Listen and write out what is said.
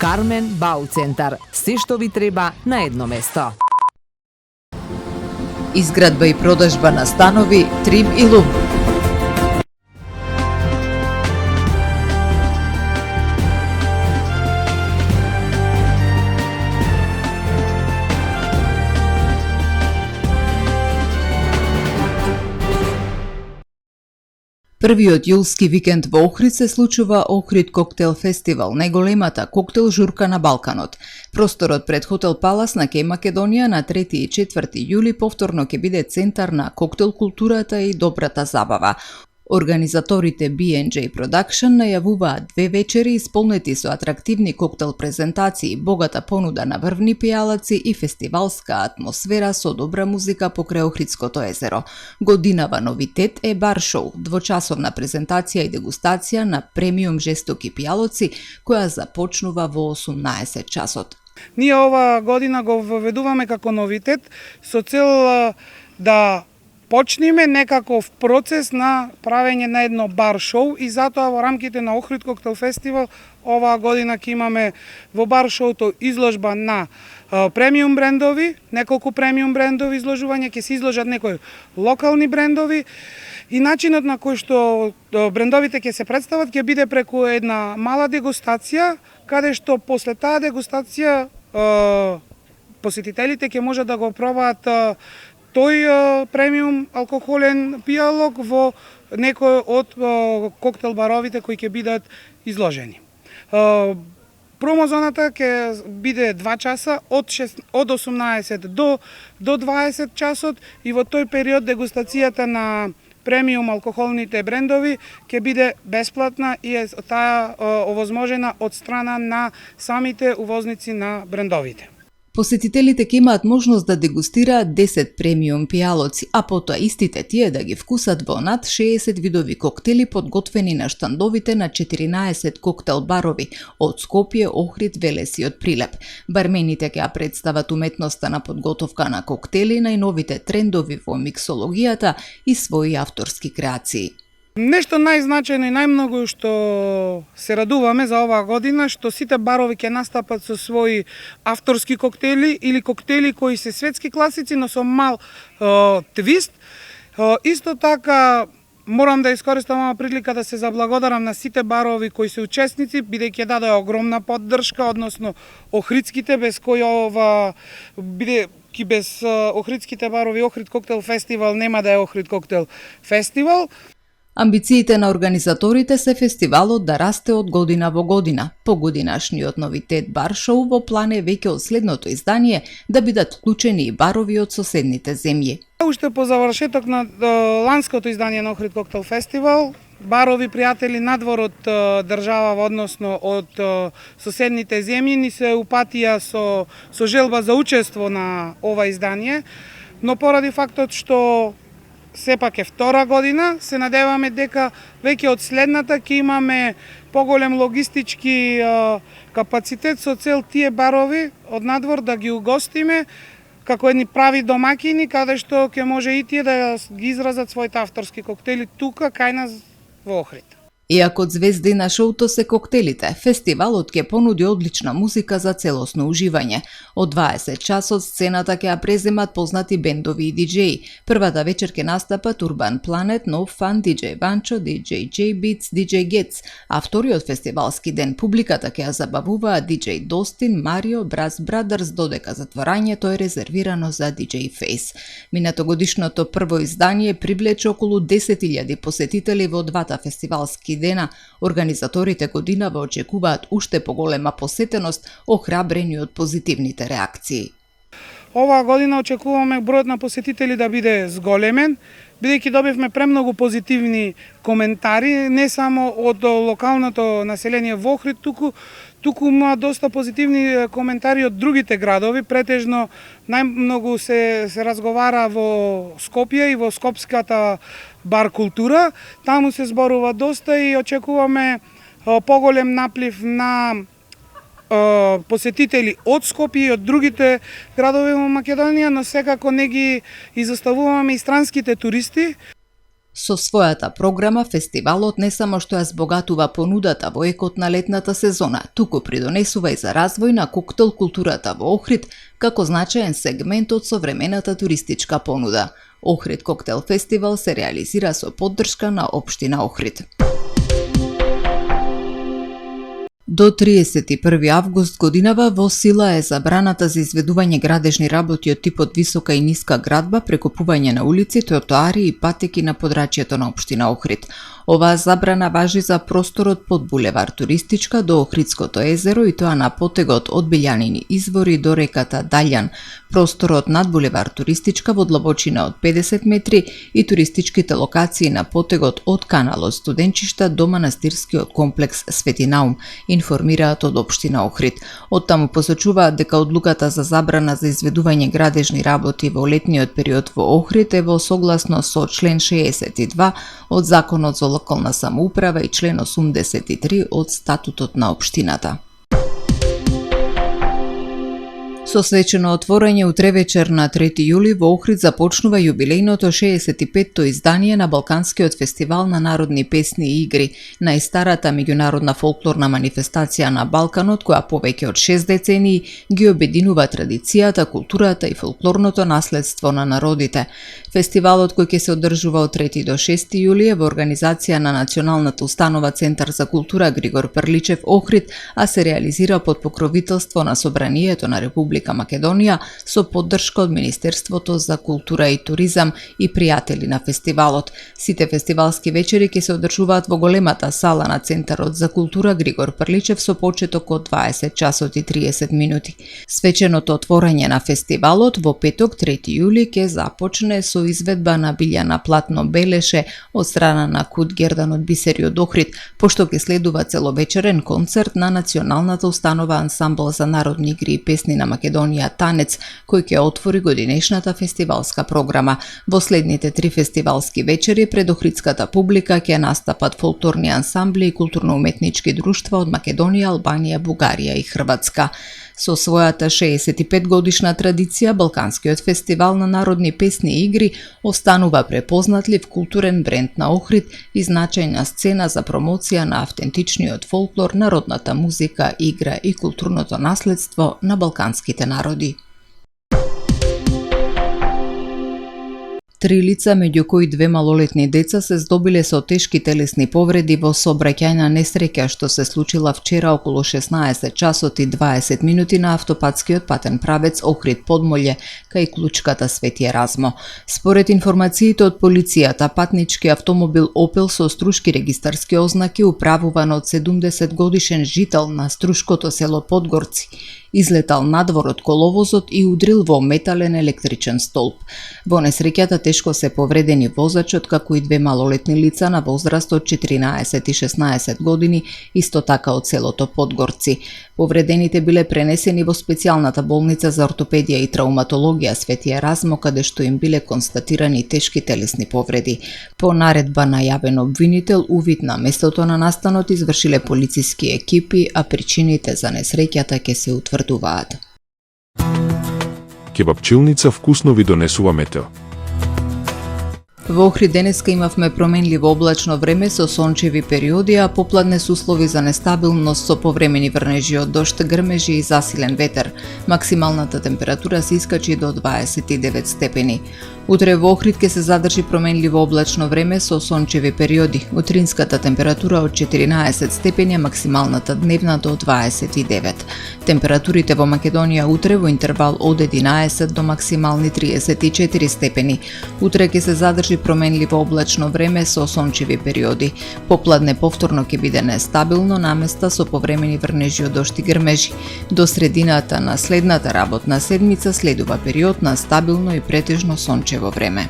Кармен Бау центар. Се што ви треба на едно место. Изградба и продажба на станови Трим и Лум. Првиот јулски викенд во Охрид се случува Охрид Коктел Фестивал, најголемата коктел журка на Балканот. Просторот пред Хотел Палас на Кеј Македонија на 3 и 4 јули повторно ќе биде центар на коктел културата и добрата забава. Организаторите B&J Production најавуваат 2 вечери исполнети со атрактивни коктел презентации, богата понуда на врвни пијалаци и фестивалска атмосфера со добра музика покрај Охридското езеро. Годинава новитет е бар шоу, двочасовна презентација и дегустација на премиум жестоки пијалоци, која започнува во 18 часот. Ние ова година го воведуваме како новитет со цел да почнеме некаков процес на правење на едно бар шоу и затоа во рамките на Охрид Коктел Фестивал оваа година ќе имаме во бар шоуто изложба на премиум брендови, неколку премиум брендови изложување, ќе се изложат некои локални брендови и начинот на кој што брендовите ќе се представат ќе биде преку една мала дегустација, каде што после таа дегустација посетителите ќе можат да го пробаат тој премиум алкохолен пијалок во некој од коктел баровите кои ќе бидат изложени. Промозоната ќе биде 2 часа од 18 до 20 часот и во тој период дегустацијата на премиум алкохолните брендови ќе биде бесплатна и е таа овозможена од страна на самите увозници на брендовите. Посетителите ќе имаат можност да дегустираат 10 премиум пијалоци, а потоа истите тие да ги вкусат во над 60 видови коктели подготвени на штандовите на 14 коктел барови од Скопје, Охрид, Велес и од Прилеп. Бармените ќе ја представат уметноста на подготовка на коктели, најновите трендови во миксологијата и своји авторски креации. Нешто најзначајно и најмногу што се радуваме за оваа година, што сите барови ќе настапат со своји авторски коктели или коктели кои се светски класици, но со мал твист. Исто така, морам да искористам оваа прилика да се заблагодарам на сите барови кои се учесници, бидејќи дадоа огромна поддршка, односно охридските, без кои ова бидејќи без охридските барови Охрид Коктел Фестивал нема да е Охрид Коктел Фестивал. Амбициите на организаторите се фестивалот да расте од година во година. Погодинашниот новитет бар шоу во план е веќе од следното издание да бидат вклучени и барови од соседните земји. Уште по завршеток на ланското издание на Охрид Коктел Фестивал, барови пријатели надвор од држава, односно од соседните земји, ни се упатија со желба за учество на ова издание, но поради фактот што сепак е втора година, се надеваме дека веќе од следната ќе имаме поголем логистички капацитет со цел тие барови од надвор да ги угостиме како едни прави домакини, каде што ќе може и тие да ги изразат своите авторски коктели тука кај нас во Охрид. Иако звезди на шоуто се коктелите, фестивалот ќе понуди одлична музика за целосно уживање. Од 20 часот сцената ќе ја преземат познати бендови и диџеи. Првата вечер ќе настапат Urban Planet, No Fun, DJ Vancho, DJ J-Beats, DJ Gets, а вториот фестивалски ден публиката ќе ја забавуваат DJ Dostin, Mario, Brass Brothers, додека затворањето е резервирано за DJ Face. Минатогодишното прво издание привлече околу 10.000 посетители во двата фестивалски дена. Организаторите годинава очекуваат уште поголема посетеност, охрабрени од позитивните реакции. Оваа година очекуваме бројот на посетители да биде зголемен, бидејќи добивме премногу позитивни коментари, не само од локалното население во Охрид, туку има доста позитивни коментари од другите градови. Претежно најмногу се разговара во Скопје и во скопската бар култура. Таму се зборува доста и очекуваме поголем наплив на посетители од Скопје и од другите градови во Македонија, но секако не ги изоставуваме и странските туристи. Со својата програма, фестивалот не само што ја збогатува понудата во екот на летната сезона, туку придонесува и за развој на коктел културата во Охрид, како значаен сегмент од современата туристичка понуда. Охрид Коктел Фестивал се реализира со поддршка на Општина Охрид. До 31 август годинава во сила е забраната за изведување градежни работи од типот висока и ниска градба, прекопување на улици, тротоари и патеки на подрачјето на Општина Охрид. Оваа забрана важи за просторот под булевар Туристичка до Охридското езеро и тоа на потегот од Билјанини извори до реката Далјан, просторот над булевар Туристичка во длабочина од 50 метри и туристичките локации на потегот од каналот Студенчишта до манастирскиот комплекс Свети Наум, информираат од Општина Охрид. Оттаму посочуваат дека одлуката за забрана за изведување градежни работи во летниот период во Охрид е во согласно со член 62 од Законот за локална самоуправа и член 83 од Статутот на Општината. Со свечено отворање утре вечер на 3 јули во Охрид започнува јубилејното 65-то издание на Балканскиот фестивал на народни песни и игри, најстарата меѓународна фолклорна манифестација на Балканот, која повеќе од 6 децении ги обединува традицијата, културата и фолклорното наследство на народите. Фестивалот кој ќе се одржува од 3 до 6 јули е во организација на Националната установа Центар за култура Григор Прличев Охрид, а се реализира под покровителство на Собранието на Република Македонија со поддршка од Министерството за култура и туризам и пријатели на фестивалот. Сите фестивалски вечери ќе се одржуваат во големата сала на Центарот за култура Григор Прличев со почеток од 20 часот и 30 минути. Свеченото отворање на фестивалот во петок 3 јули ќе започне со изведба на Билјана Платно Белеше од страна на Кут Гердан од Бисери од Охрид, пошто ќе следува целовечерен концерт на Националната установа Ансамбл за народни игри и песни на Македонија Танец, кој ќе отвори годинешната фестивалска програма. Во следните 3 фестивалски вечери пред охридската публика ќе настапат фолклорни ансамбли и културно-уметнички друштва од Македонија, Албанија, Бугарија и Хрватска. Со својата 65 годишна традиција, Балканскиот фестивал на народни песни и игри останува препознатлив културен бренд на Охрид и значајна сцена за промоција на автентичниот фолклор, народната музика, игра и културното наследство на балканските народи. 3 лица, меѓу кои 2 малолетни деца, се здобиле со тешки телесни повреди во сообраќајна несреќа што се случила вчера околу 16 часот и 20 минути на автопатскиот патен правец Охрид Подмолје кај клучката Свети Еразмо. Според информациите од полицијата, патнички автомобил Опел со струшки регистарски ознаки, управуван од 70 годишен жител на струшкото село Подгорци, излетал надвор од коловозот и удрил во метален електричен столб. Во несреќата тешко се повредени возачот, како и 2 малолетни лица на возраст од 14 и 16 години, исто така од селото Подгорци. Повредените биле пренесени во специјалната болница за ортопедија и трауматологија Свети Еразмо, каде што им биле констатирани тешки телесни повреди. По наредба на јавен обвинител, увид на местото на настанот извршиле полициски екипи, а причините за несреќата ќе се утврдуваат. Кебапчилница вкусно ви донесува метео. Во Охрид денеска имавме променливо облачно време со сончеви периоди, а попладне се услови за нестабилност со повремени врнежи од дожд, грмежи и засилен ветер. Максималната температура се искачи до 29 степени. Утре во Охрид ќе се задржи променливо облачно време со сончеви периоди. Утринската температура од 14 степени, максималната дневна до 29. Температурите во Македонија утре во интервал од 11 до максимални 34 степени. Утре ќе се задржи променливо облачно време со сончеви периоди. Попладне повторно ќе биде нестабилно, наместа со повремени врнежи од дожд и грмежи. До средината на следната работна седмица следува период на стабилно и претежно сончево време.